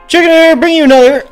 Chicken here, bringing you another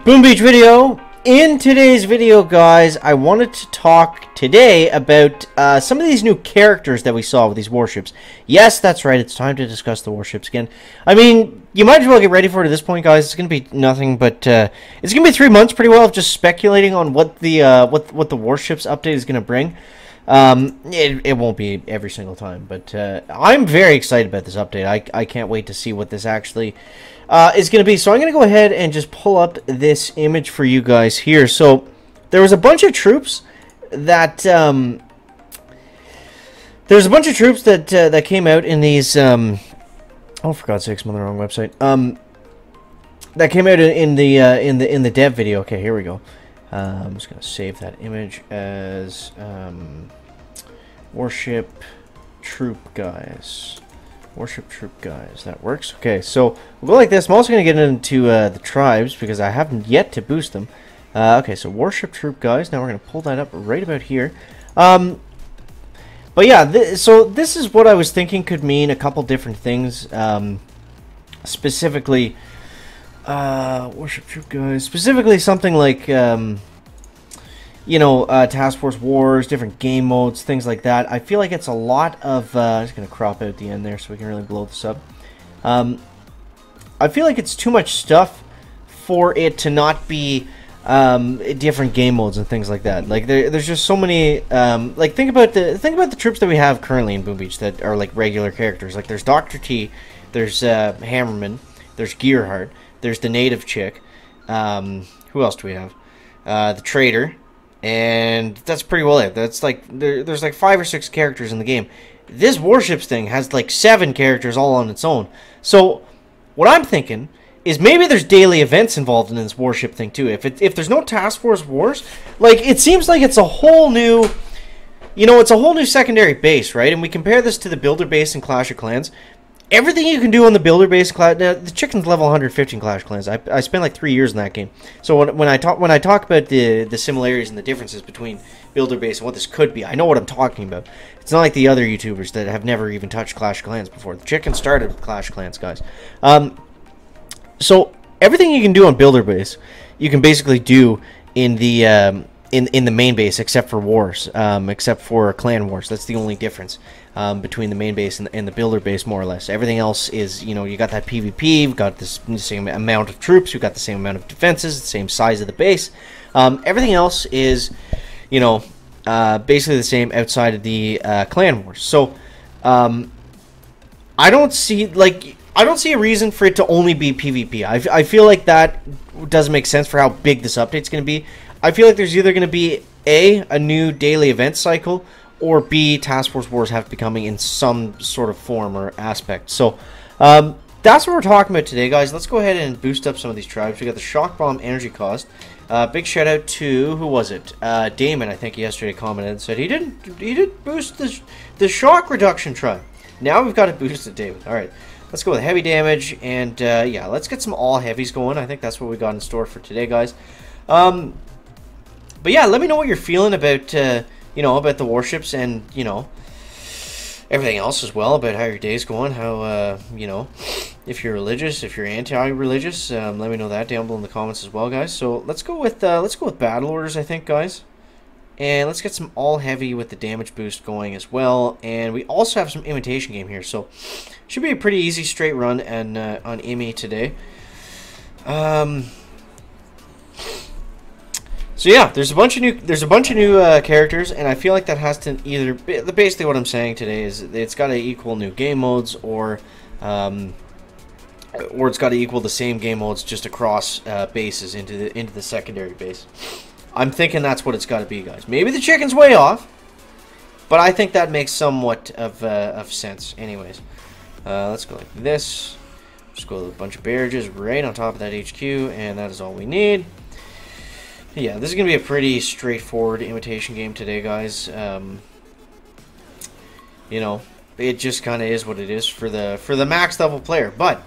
Boom Beach video. In today's video, guys, I wanted to talk today about some of these new characters that we saw with these warships. Yes, that's right, it's time to discuss the warships again. I mean, you might as well get ready for it at this point, guys. It's going to be nothing but, it's going to be 3 months pretty well of just speculating on what the what the warships update is going to bring. It won't be every single time, but I'm very excited about this update. I can't wait to see what this actually is going to be. So I'm going to go ahead and just pull up this image for you guys here. So there was a bunch of troops that that came out in these oh, for God's sakes, I'm on the wrong website. That came out in the dev video. Okay, here we go. I'm just going to save that image as Warship Troop Guys. Warship Troop Guys. That works. Okay, so we'll go like this. I'm also going to get into the tribes because I haven't yet to boost them. Okay, so Warship Troop Guys. Now we're going to pull that up right about here. But yeah, so this is what I was thinking could mean a couple different things. Specifically, Warship Troop Guys. Specifically something like, you know, Task Force Wars, different game modes, things like that. I feel like it's a lot of... I'm just going to crop out the end there so we can really blow this up. I feel like it's too much stuff for it to not be different game modes and things like that. Like, there's just so many... like, think about the troops that we have currently in Boom Beach that are, like, regular characters. Like, there's Dr. T, there's Hammerman, there's Gearheart, there's the native chick. Who else do we have? The trader. And that's pretty well it. That's like there's like 5 or 6 characters in the game. This warships thing has like 7 characters all on its own. So what I'm thinking is maybe there's daily events involved in this warship thing too. If there's no Task Force Wars, like it seems like it's a whole new, you know, it's a whole new secondary base, right? And we compare this to the builder base in Clash of Clans. Everything you can do on the builder base class. Now, the chicken's level 115 Clash Clans. I spent like 3 years in that game. So when I talk about the similarities and the differences between builder base and what this could be, I know what I'm talking about. It's not like the other YouTubers that have never even touched Clash Clans before. The chicken started with Clash Clans, guys. So everything you can do on builder base, you can basically do in the in the main base, except for wars, except for clan wars. That's the only difference between the main base and the builder base, more or less. Everything else is, you know, you got that PvP, you've got the same amount of troops, you've got the same amount of defenses, the same size of the base. Everything else is, you know, basically the same outside of the clan wars. So I don't see a reason for it to only be PvP. I feel like that doesn't make sense for how big this update's going to be. I feel like there's either going to be a new daily event cycle, or B, Task Force Wars have to be coming in some sort of form or aspect. So that's what we're talking about today, guys. Let's go ahead and boost up some of these tribes. We got the Shock Bomb energy cost. Big shout out to, who was it? Damon, I think, yesterday commented and said he did boost the shock reduction tribe. Now we've got it boosted, David. All right. Let's go with heavy damage, and yeah, let's get some all heavies going. I think that's what we got in store for today, guys. But yeah, let me know what you're feeling about, you know, about the warships and, you know, everything else as well, about how your day's going, how, you know, if you're religious, if you're anti-religious, let me know that down below in the comments as well, guys. So let's go with battle orders, I think, guys. And let's get some all heavy with the damage boost going as well. And we also have some imitation game here, so should be a pretty easy straight run and on IMI today. So yeah, there's a bunch of new characters, and I feel like that has to either basically what I'm saying today is it's got to equal new game modes, or it's got to equal the same game modes just across bases into the secondary base. I'm thinking that's what it's got to be, guys. Maybe the chicken's way off, but I think that makes somewhat of sense. Anyways, let's go like this. Just go with a bunch of barrages right on top of that HQ, and that is all we need. Yeah, this is going to be a pretty straightforward imitation game today, guys. You know, it just kind of is what it is for the max level player. But,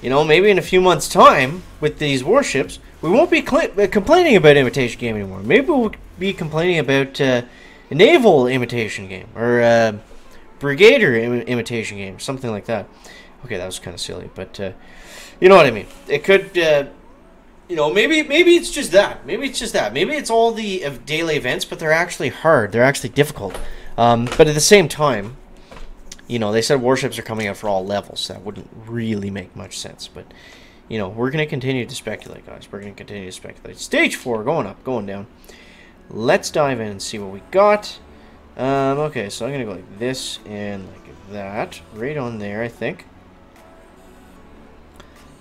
you know, maybe in a few months' time with these warships, we won't be complaining about imitation game anymore. Maybe we'll be complaining about a naval imitation game, or brigadier imitation game, something like that. Okay, that was kind of silly, but You know what I mean? It could, you know, maybe it's just that. Maybe it's just that. Maybe it's all the daily events, but they're actually hard. They're actually difficult. But at the same time, you know, they said warships are coming out for all levels. That wouldn't really make much sense. But, you know, we're going to continue to speculate, guys. We're going to continue to speculate. Stage 4, going up, going down. Let's dive in and see what we got. Okay, so I'm going to go like this and like that. Right on there, I think.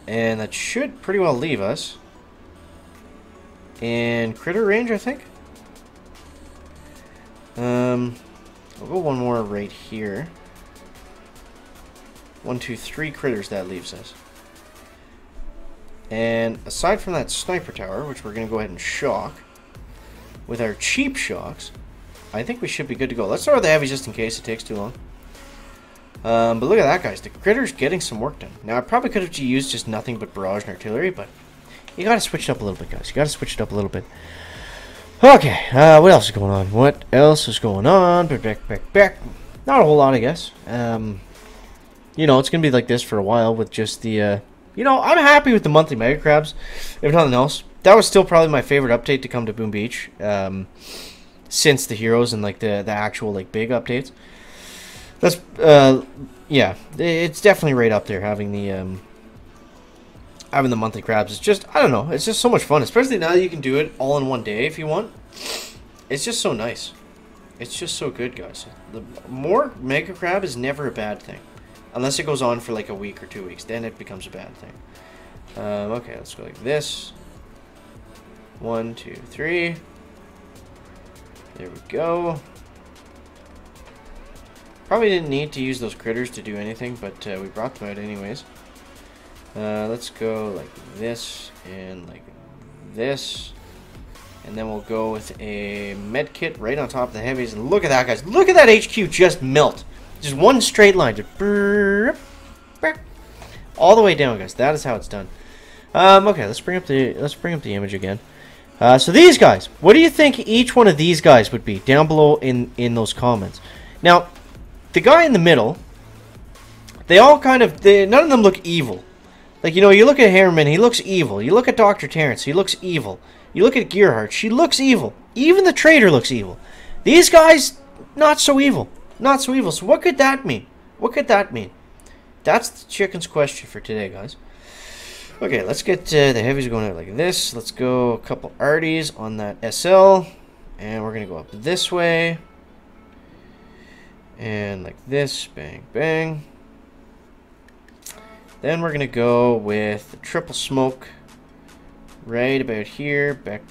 And that should pretty well leave us in critter range, I think. I'll go one more right here. 1, 2, 3 critters that leaves us. And aside from that sniper tower, which we're going to go ahead and shock, with our cheap shocks, I think we should be good to go. Let's start with the heavies just in case it takes too long. But look at that, guys. The critter's getting some work done. Now, I probably could have used just nothing but barrage and artillery, but you got to switch it up a little bit, guys. You got to switch it up a little bit. Okay, what else is going on? What else is going on? Back. Not a whole lot, I guess. You know, it's going to be like this for a while with just the, you know, I'm happy with the monthly mega crabs, if nothing else. That was still probably my favorite update to come to Boom Beach, since the heroes and, like, the actual, like, big updates. That's, yeah, it's definitely right up there, having the monthly crabs. It's just, I don't know, it's just so much fun, especially now that you can do it all in one day if you want. It's just so nice. It's just so good, guys. The more mega crab is never a bad thing. Unless it goes on for like a week or 2 weeks, then it becomes a bad thing. Okay, let's go like this. 1, 2, 3. There we go. Probably didn't need to use those critters to do anything, but we brought them out anyways. Let's go like this and like this. And then we'll go with a med kit right on top of the heavies. And look at that, guys. Look at that HQ just melt. Just one straight line. Just all the way down, guys. That is how it's done. Okay, let's bring up the image again. So these guys, what do you think each one of these guys would be? Down below in those comments. Now, the guy in the middle, they all kind of, none of them look evil. Like, you know, you look at Harriman, he looks evil. You look at Dr. Terrence, he looks evil. You look at Gearhart, she looks evil. Even the trader looks evil. These guys, not so evil. Not so evil. So what could that mean? What could that mean? That's the chicken's question for today, guys. Okay, let's get the heavies going out like this. Let's go a couple arties on that SL. And we're going to go up this way. And like this. Bang, bang. Then we're going to go with the triple smoke. Right about here. Back.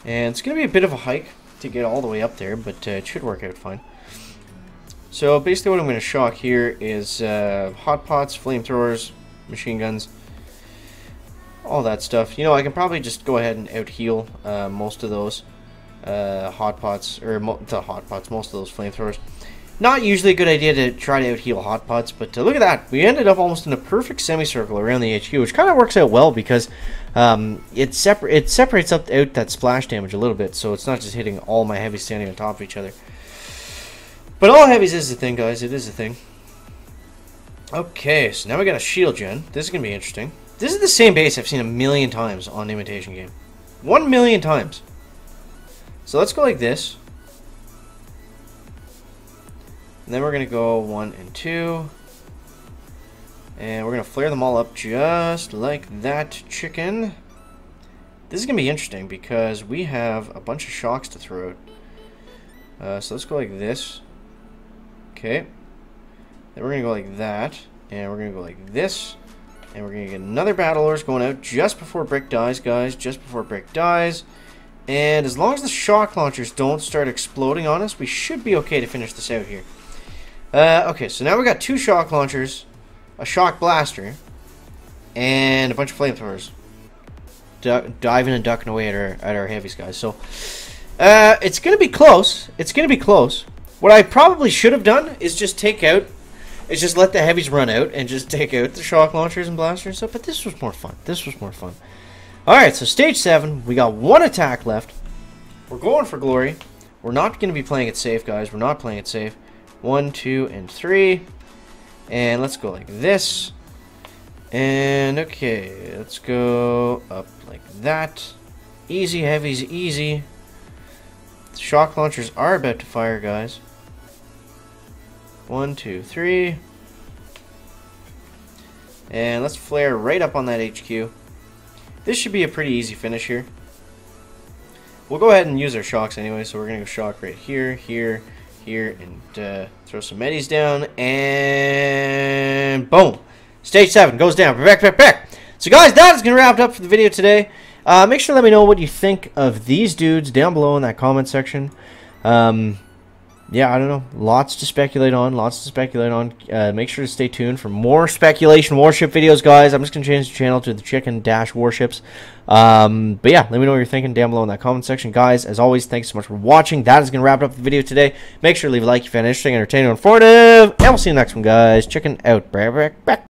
And it's going to be a bit of a hike to get all the way up there, but it should work out fine. So basically what I'm going to shock here is hot pots, flamethrowers, machine guns, all that stuff. You know, I can probably just go ahead and out heal most of those hot pots, or most of those flamethrowers. Not usually a good idea to try to out heal hot pots, but look at that. We ended up almost in a perfect semicircle around the HQ, which kind of works out well because it separates out that splash damage a little bit, so it's not just hitting all my heavies standing on top of each other. But all heavies is the thing, guys. It is a thing. Okay, so now we got a shield gen. This is going to be interesting. This is the same base I've seen a million times on Imitation Game. 1 million times. So let's go like this. And then we're going to go 1 and 2. And we're going to flare them all up just like that, chicken. This is going to be interesting because we have a bunch of shocks to throw out. So let's go like this. Okay. Then we're going to go like that. And we're going to go like this. And we're going to get another Battle Ores going out just before Brick dies, guys. Just before Brick dies. And as long as the shock launchers don't start exploding on us, we should be okay to finish this out here. Okay, so now we got 2 shock launchers, a shock blaster, and a bunch of flamethrowers. Diving and ducking away at our heavies, guys. So, it's going to be close. It's going to be close. What I probably should have done is just let the heavies run out and just take out the shock launchers and blasters and stuff. But this was more fun. This was more fun. Alright, so stage 7. We got 1 attack left. We're going for glory. We're not going to be playing it safe, guys. We're not playing it safe. 1, 2, and 3. And let's go like this. And okay, let's go up like that. Easy, heavy's easy. The shock launchers are about to fire, guys. 1, 2, 3. And let's flare right up on that HQ. This should be a pretty easy finish here. We'll go ahead and use our shocks anyway, so we're going to go shock right here, here, here, and throw some medis down, and boom! Stage 7 goes down. Back. So guys, that is going to wrap it up for the video today. Make sure to let me know what you think of these dudes down below in that comment section. Yeah, I don't know. Lots to speculate on. Make sure to stay tuned for more speculation warship videos, guys. I'm just going to change the channel to the Chicken-Warships. But yeah, let me know what you're thinking down below in that comment section. Guys, as always, thanks so much for watching. That is going to wrap up the video today. Make sure to leave a like if you found it interesting, entertaining, or informative. And we'll see you in the next one, guys. Chicken out. Back.